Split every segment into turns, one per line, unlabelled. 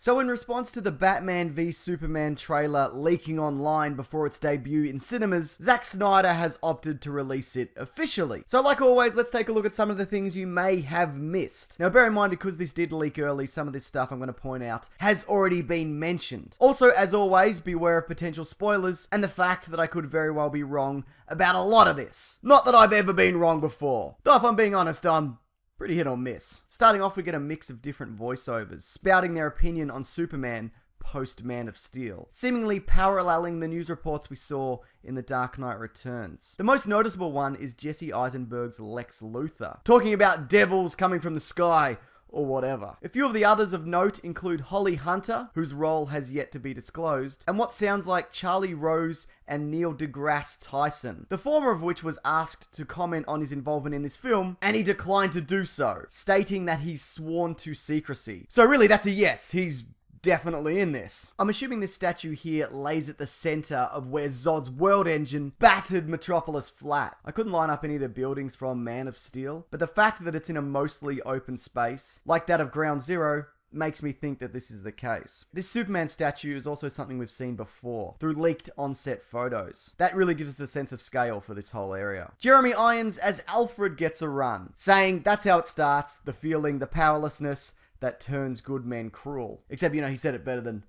So in response to the Batman v Superman trailer leaking online before its debut in cinemas, Zack Snyder has opted to release it officially. So like always, let's take a look at some of the things you may have missed. Now bear in mind, because this did leak early, some of this stuff I'm going to point out has already been mentioned. Also, as always, beware of potential spoilers and the fact that I could very well be wrong about a lot of this. Not that I've ever been wrong before. Though if I'm being honest, I'm pretty hit or miss. Starting off, we get a mix of different voiceovers, spouting their opinion on Superman post Man of Steel, seemingly paralleling the news reports we saw in The Dark Knight Returns. The most noticeable one is Jesse Eisenberg's Lex Luthor, talking about devils coming from the sky, or whatever. A few of the others of note include Holly Hunter, whose role has yet to be disclosed, and what sounds like Charlie Rose and Neil deGrasse Tyson, the former of which was asked to comment on his involvement in this film, and he declined to do so, stating that he's sworn to secrecy. So really, that's a yes, he's definitely in this. I'm assuming this statue here lays at the center of where Zod's world engine battered Metropolis flat. I couldn't line up any of the buildings from Man of Steel, but the fact that it's in a mostly open space, like that of Ground Zero, makes me think that this is the case. This Superman statue is also something we've seen before, through leaked on-set photos. That really gives us a sense of scale for this whole area. Jeremy Irons as Alfred gets a run, saying that's how it starts, the feeling, the powerlessness that turns good men cruel. Except, he said it better than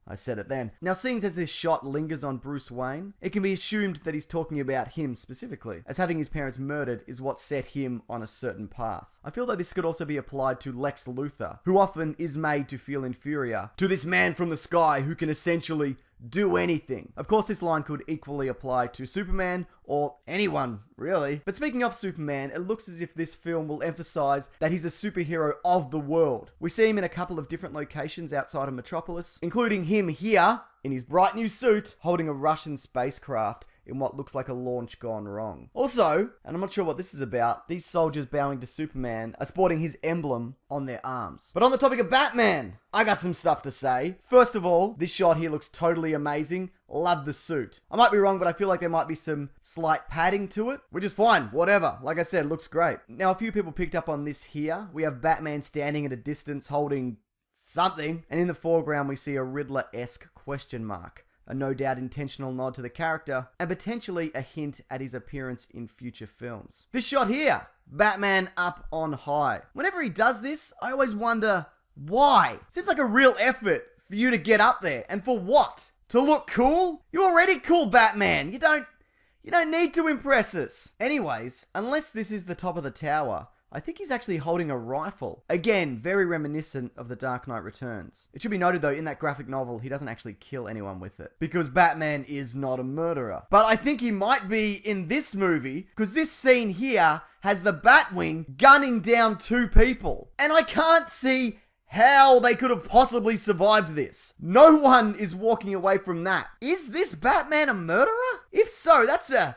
I said it then. Now, seeing as this shot lingers on Bruce Wayne, it can be assumed that he's talking about him specifically, as having his parents murdered is what set him on a certain path. I feel that this could also be applied to Lex Luthor, who often is made to feel inferior to this man from the sky who can essentially do anything. Of course, this line could equally apply to Superman, or anyone, really. But speaking of Superman, it looks as if this film will emphasize that he's a superhero of the world. We see him in a couple of different locations outside of Metropolis, including him here, in his bright new suit, holding a Russian spacecraft in what looks like a launch gone wrong. Also, and I'm not sure what this is about, these soldiers bowing to Superman are sporting his emblem on their arms. But on the topic of Batman, I got some stuff to say. First of all, this shot here looks totally amazing. Love the suit. I might be wrong, but I feel like there might be some slight padding to it, which is fine, whatever. Like I said, it looks great. Now, a few people picked up on this here. We have Batman standing at a distance holding something, and in the foreground we see a Riddler-esque question mark. A no doubt intentional nod to the character, and potentially a hint at his appearance in future films. This shot here, Batman up on high. Whenever he does this, I always wonder why. Seems like a real effort for you to get up there, and for what? To look cool? You're already cool, Batman. You don't need to impress us. Anyways, unless this is the top of the tower, I think he's actually holding a rifle. Again, very reminiscent of The Dark Knight Returns. It should be noted though, in that graphic novel, he doesn't actually kill anyone with it, because Batman is not a murderer. But I think he might be in this movie, because this scene here has the Batwing gunning down two people. And I can't see how they could have possibly survived this. No one is walking away from that. Is this Batman a murderer? If so, that's a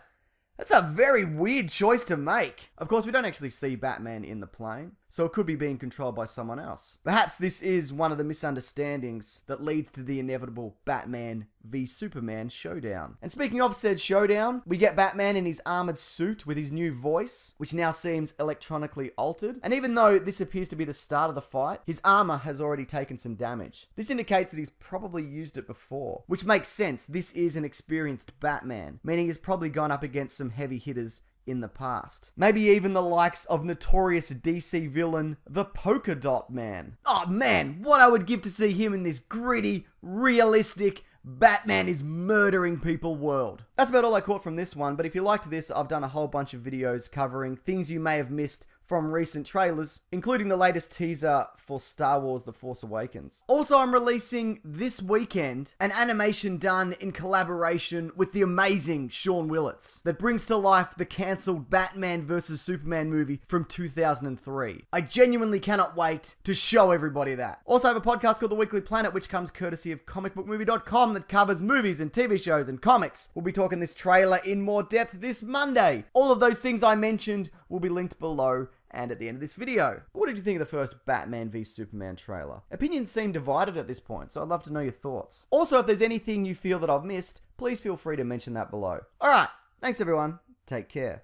very weird choice to make. Of course, we don't actually see Batman in the plane, so it could be being controlled by someone else. Perhaps this is one of the misunderstandings that leads to the inevitable Batman v Superman showdown. And speaking of said showdown, we get Batman in his armored suit with his new voice, which now seems electronically altered. And even though this appears to be the start of the fight, his armor has already taken some damage. This indicates that he's probably used it before, which makes sense. This is an experienced Batman, meaning he's probably gone up against some heavy hitters in the past. Maybe even the likes of notorious DC villain, the Polka Dot Man. Oh man, what I would give to see him in this gritty, realistic, Batman is murdering people world. That's about all I caught from this one, but if you liked this, I've done a whole bunch of videos covering things you may have missed from recent trailers, including the latest teaser for Star Wars The Force Awakens. Also, I'm releasing this weekend an animation done in collaboration with the amazing Sean Willits that brings to life the cancelled Batman vs Superman movie from 2003. I genuinely cannot wait to show everybody that. Also, I have a podcast called The Weekly Planet, which comes courtesy of comicbookmovie.com that covers movies and TV shows and comics. We'll be talking this trailer in more depth this Monday. All of those things I mentioned will be linked below and at the end of this video. What did you think of the first Batman v Superman trailer? Opinions seem divided at this point, so I'd love to know your thoughts. Also, if there's anything you feel that I've missed, please feel free to mention that below. Alright, thanks everyone. Take care.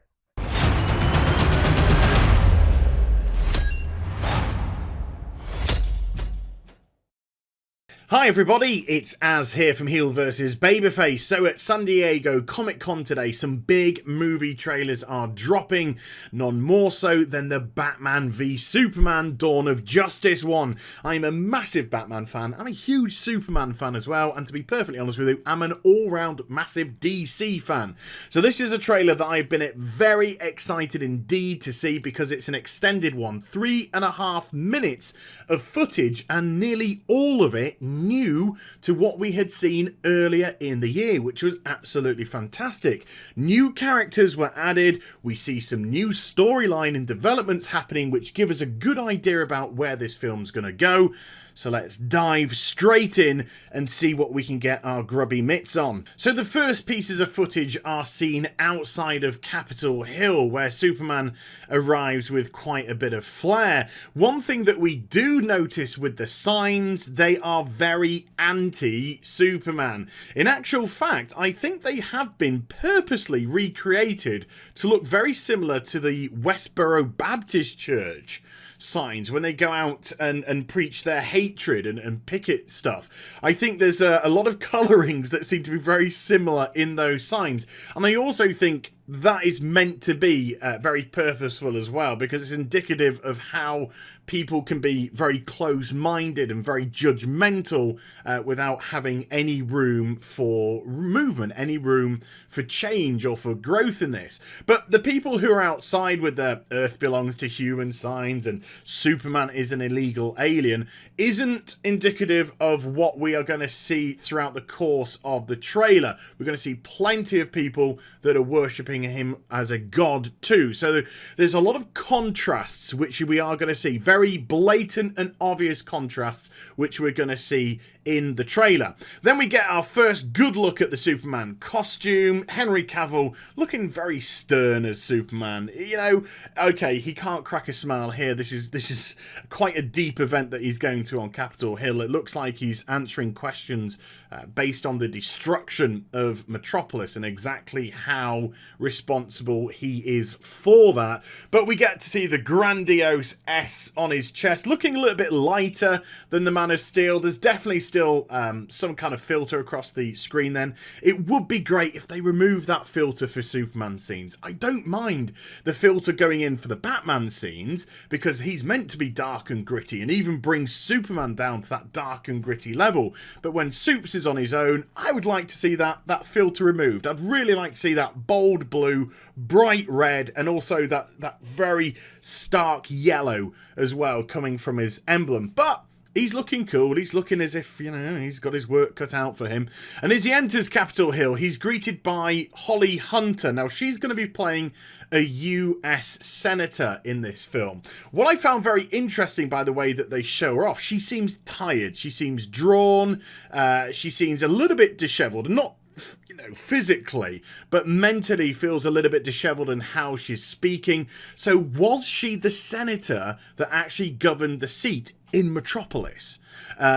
Hi everybody, it's Az here from Heel vs. Babyface. So at San Diego Comic Con today, some big movie trailers are dropping, none more so than the Batman v Superman Dawn of Justice one. I'm a massive Batman fan, I'm a huge Superman fan as well, and to be perfectly honest with you, I'm an all-round massive DC fan. So this is a trailer that I've been very excited indeed to see because it's an extended one, 3.5 minutes of footage, and nearly all of it new to what we had seen earlier in the year, which was absolutely fantastic. New characters were added, we see some new storyline and developments happening which give us a good idea about where this film's going to go. So let's dive straight in and see what we can get our grubby mitts on. So the first pieces of footage are seen outside of Capitol Hill, where Superman arrives with quite a bit of flair. One thing that we do notice with the signs, they are very anti-Superman. In actual fact, I think they have been purposely recreated to look very similar to the Westboro Baptist Church signs when they go out and preach their hatred and picket stuff. I think there's a lot of colourings that seem to be very similar in those signs, and I also think that is meant to be very purposeful as well, because it's indicative of how people can be very close-minded and very judgmental without having any room for movement, any room for change or for growth in this. But the people who are outside with their Earth belongs to human signs and Superman is an illegal alien isn't indicative of what we are going to see throughout the course of the trailer. We're going to see plenty of people that are worshipping him as a god too. So there's a lot of contrasts which we are going to see, very blatant and obvious contrasts which we're going to see in the trailer. Then we get our first good look at the Superman costume. Henry Cavill looking very stern as Superman. You know, okay, he can't crack a smile here. This is quite a deep event that he's going to on Capitol Hill. It looks like he's answering questions based on the destruction of Metropolis and exactly how responsible he is for that. But we get to see the grandiose S on his chest, looking a little bit lighter than the Man of Steel. There's definitely still some kind of filter across the screen then. It would be great if they remove that filter for Superman scenes. I don't mind the filter going in for the Batman scenes because he's meant to be dark and gritty and even bring Superman down to that dark and gritty level. But when Supes is on his own, I would like to see that filter removed. I'd really like to see that bold blue, bright red, and also that very stark yellow as well coming from his emblem. But he's looking cool. He's looking as if, you know, he's got his work cut out for him. And as he enters Capitol Hill, he's greeted by Holly Hunter. Now, she's going to be playing a US senator in this film. What I found very interesting by the way that they show her off, she seems tired. She seems drawn. She seems a little bit disheveled. Not, you know, physically, but mentally feels a little bit disheveled in how she's speaking. So was she the senator that actually governed the seat in Metropolis?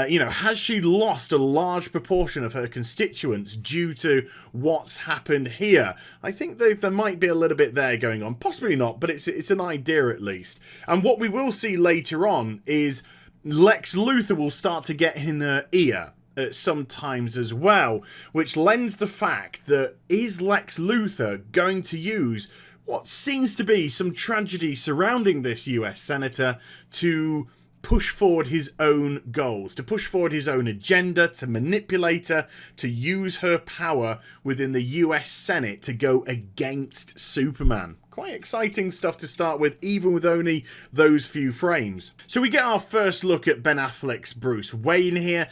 You know, has she lost a large proportion of her constituents due to what's happened here? I think there might be a little bit there going on. Possibly not, but it's an idea at least. And what we will see later on is Lex Luthor will start to get in her ear sometimes as well, which lends the fact that is Lex Luthor going to use what seems to be some tragedy surrounding this US senator to push forward his own goals, to push forward his own agenda, to manipulate her, to use her power within the US Senate to go against Superman. Quite exciting stuff to start with, even with only those few frames. So we get our first look at Ben Affleck's Bruce Wayne here.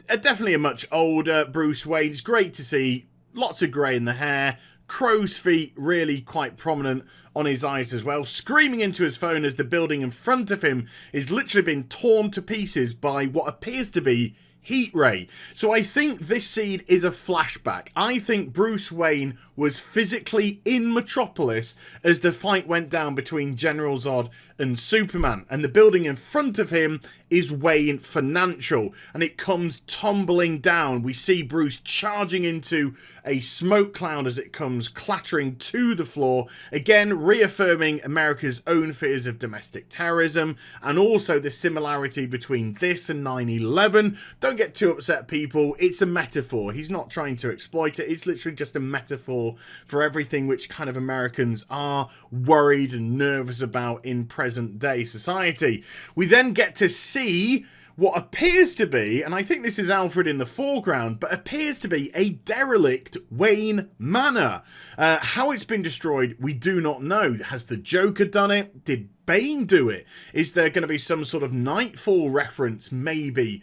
Definitely a much older Bruce Wayne. It's great to see lots of grey in the hair, crow's feet really quite prominent on his eyes as well, screaming into his phone as the building in front of him is literally being torn to pieces by what appears to be heat ray. So I think this scene is a flashback. I think Bruce Wayne was physically in Metropolis as the fight went down between General Zod and Superman, and the building in front of him is Wayne Financial, and it comes tumbling down. We see Bruce charging into a smoke cloud as it comes clattering to the floor, again reaffirming America's own fears of domestic terrorism, and also the similarity between this and 9/11. Don't don't get too upset, people. It's a metaphor. He's not trying to exploit it. It's literally just a metaphor for everything which kind of Americans are worried and nervous about in present day society. We then get to see what appears to be, and I think this is Alfred in the foreground, but appears to be a derelict Wayne Manor. How it's been destroyed, we do not know. Has the Joker done it? Did Bane do it? Is there going to be some sort of Nightfall reference, maybe,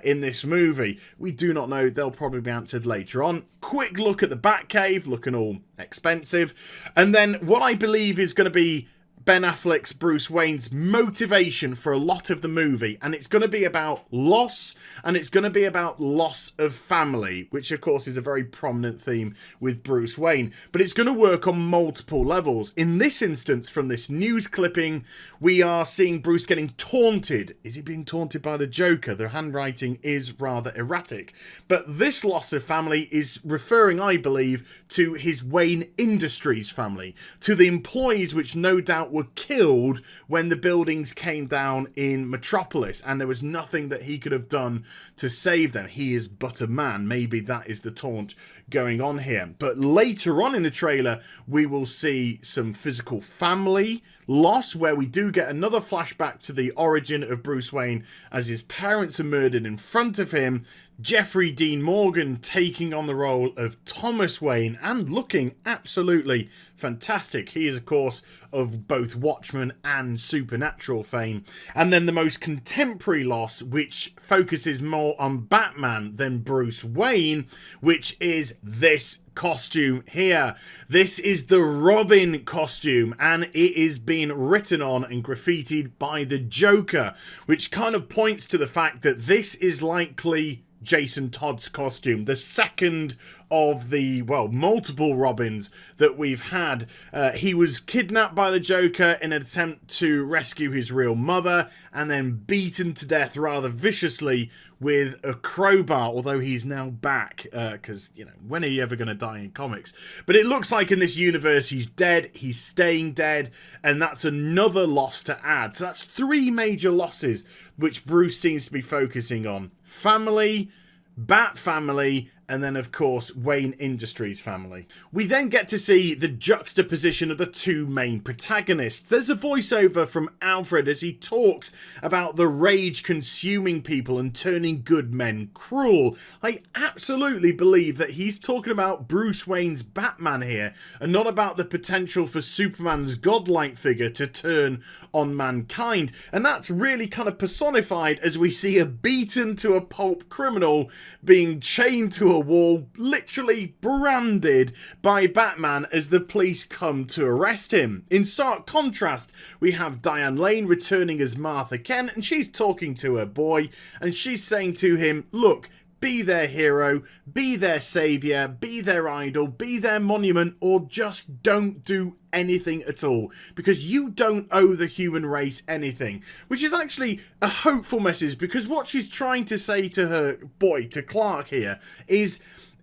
in this movie? We do not know. They'll probably be answered later on. Quick look at the Batcave, looking all expensive. And then what I believe is going to be Ben Affleck's Bruce Wayne's motivation for a lot of the movie, and it's going to be about loss, and it's going to be about loss of family, which of course is a very prominent theme with Bruce Wayne, but it's going to work on multiple levels. In this instance, from this news clipping, we are seeing Bruce getting taunted. Is he being taunted by the Joker? The handwriting is rather erratic, but this loss of family is referring, I believe, to his Wayne Industries family, to the employees which no doubt were killed when the buildings came down in Metropolis, and there was nothing that he could have done to save them. He is but a man. Maybe that is the taunt going on here. But later on in the trailer, we will see some physical family loss, where we do get another flashback to the origin of Bruce Wayne as his parents are murdered in front of him. Jeffrey Dean Morgan taking on the role of Thomas Wayne and looking absolutely fantastic. He is, of course, of both Watchmen and Supernatural fame. And then the most contemporary loss, which focuses more on Batman than Bruce Wayne, which is this costume here. This is the Robin costume, and it is being written on and graffitied by the Joker, which kind of points to the fact that this is likely Jason Todd's costume, the second of the, well, multiple Robins that we've had. He was kidnapped by the Joker in an attempt to rescue his real mother, and then beaten to death rather viciously with a crowbar, although he's now back, because, you know, when are you ever going to die in comics? But it looks like in this universe he's dead, he's staying dead, and that's another loss to add. So that's three major losses which Bruce seems to be focusing on. Family, Bat family, and then, of course, Wayne Industries family. We then get to see the juxtaposition of the two main protagonists. There's a voiceover from Alfred as he talks about the rage consuming people and turning good men cruel. I absolutely believe that he's talking about Bruce Wayne's Batman here, and not about the potential for Superman's godlike figure to turn on mankind. And that's really kind of personified as we see a beaten to a pulp criminal being chained to a wall, literally branded by Batman as the police come to arrest him. In stark contrast, we have Diane Lane returning as Martha Kent, and she's talking to her boy, and she's saying to him, look, be their hero, be their saviour, be their idol, be their monument, or just don't do anything at all, because you don't owe the human race anything. Which is actually a hopeful message, because what she's trying to say to her boy, to Clark here, is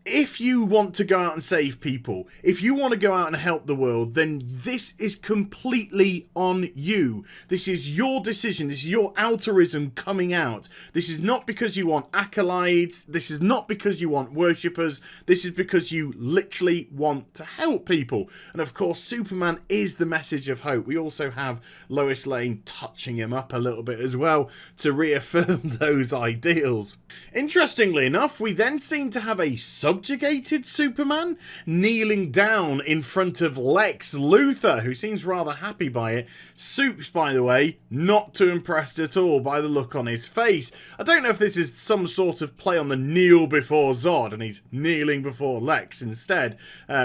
if you want to go out and save people, if you want to go out and help the world, then this is completely on you. This is your decision. This is your altruism coming out. This is not because you want accolades. This is not because you want worshippers. This is because you literally want to help people. And of course, Superman is the message of hope. We also have Lois Lane touching him up a little bit as well to reaffirm those ideals. Interestingly enough, we then seem to have a subjugated Superman kneeling down in front of Lex Luthor, who seems rather happy by it. Supes, by the way, not too impressed at all by the look on his face. I don't know if this is some sort of play on the kneel before Zod, and he's kneeling before Lex instead,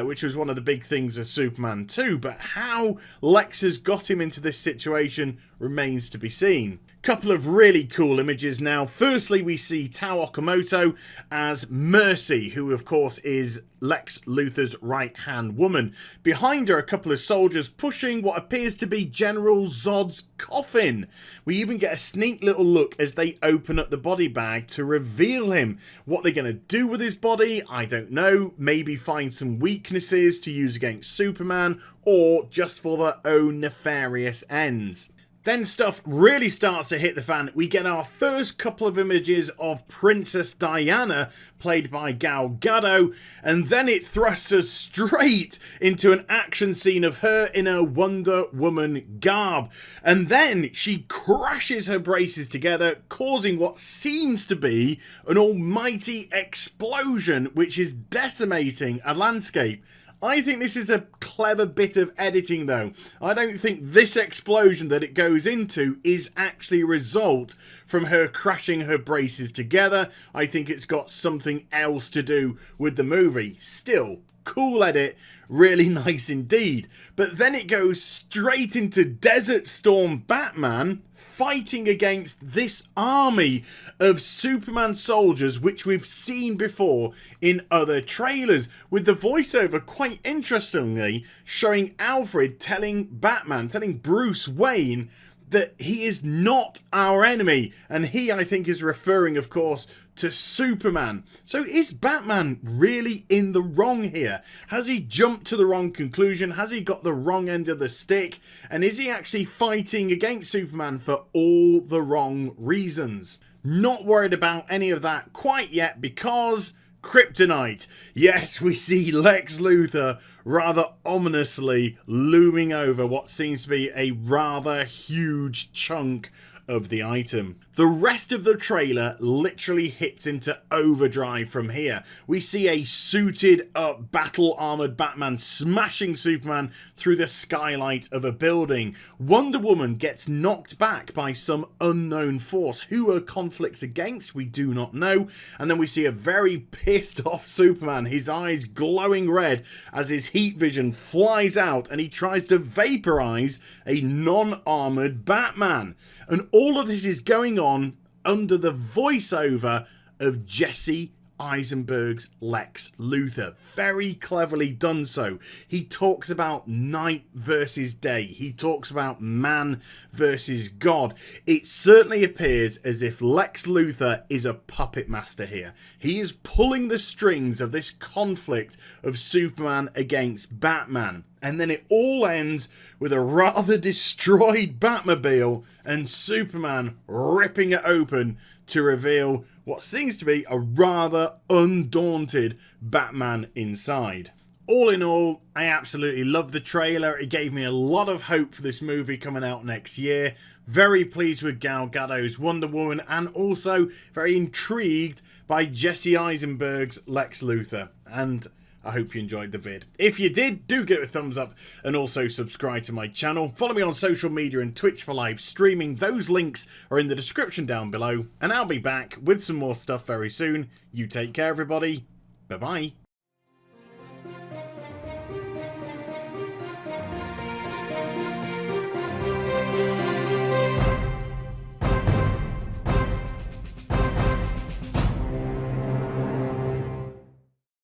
which was one of the big things of Superman 2, but how Lex has got him into this situation remains to be seen. Couple of really cool images now. Firstly, we see Tao Okamoto as Mercy, who of course is Lex Luthor's right-hand woman. Behind her, a couple of soldiers pushing what appears to be General Zod's coffin. We even get a sneak little look as they open up the body bag to reveal him. What they're going to do with his body, I don't know. Maybe find some weaknesses to use against Superman, or just for their own nefarious ends. Then stuff really starts to hit the fan. We get our first couple of images of Princess Diana, played by Gal Gadot, and then it thrusts us straight into an action scene of her in her Wonder Woman garb. And then she crashes her braces together, causing what seems to be an almighty explosion, which is decimating a landscape. I think this is a clever bit of editing though. I don't think this explosion that it goes into is actually a result from her crashing her braces together. I think it's got something else to do with the movie. Still, cool edit, really nice indeed. But then it goes straight into Desert Storm Batman fighting against this army of Superman soldiers, which we've seen before in other trailers, with the voiceover quite interestingly showing Alfred telling Bruce Wayne that he is not our enemy, and he, I think, is referring, of course, to Superman. So is Batman really in the wrong here? Has he jumped to the wrong conclusion? Has he got the wrong end of the stick? And is he actually fighting against Superman for all the wrong reasons? Not worried about any of that quite yet, because Kryptonite. Yes, we see Lex Luthor rather ominously looming over what seems to be a rather huge chunk of the item. The rest of the trailer literally hits into overdrive from here. We see a suited up, battle armored Batman smashing Superman through the skylight of a building. Wonder Woman gets knocked back by some unknown force. Who her conflicts against, we do not know. And then we see a very pissed off Superman, his eyes glowing red as his heat vision flies out and he tries to vaporize a non-armored Batman. And all of this is going on under the voiceover of Jesse Eisenberg's Lex Luthor. Very cleverly done so. He talks about night versus day. He talks about man versus God. It certainly appears as if Lex Luthor is a puppet master here. He is pulling the strings of this conflict of Superman against Batman. And then it all ends with a rather destroyed Batmobile and Superman ripping it open to reveal what seems to be a rather undaunted Batman inside. All in all, I absolutely love the trailer. It gave me a lot of hope for this movie coming out next year. Very pleased with Gal Gadot's Wonder Woman, and also very intrigued by Jesse Eisenberg's Lex Luthor. And I hope you enjoyed the vid. If you did, do give it a thumbs up and also subscribe to my channel. Follow me on social media and Twitch for live streaming. Those links are in the description down below. And I'll be back with some more stuff very soon. You take care, everybody. Bye-bye.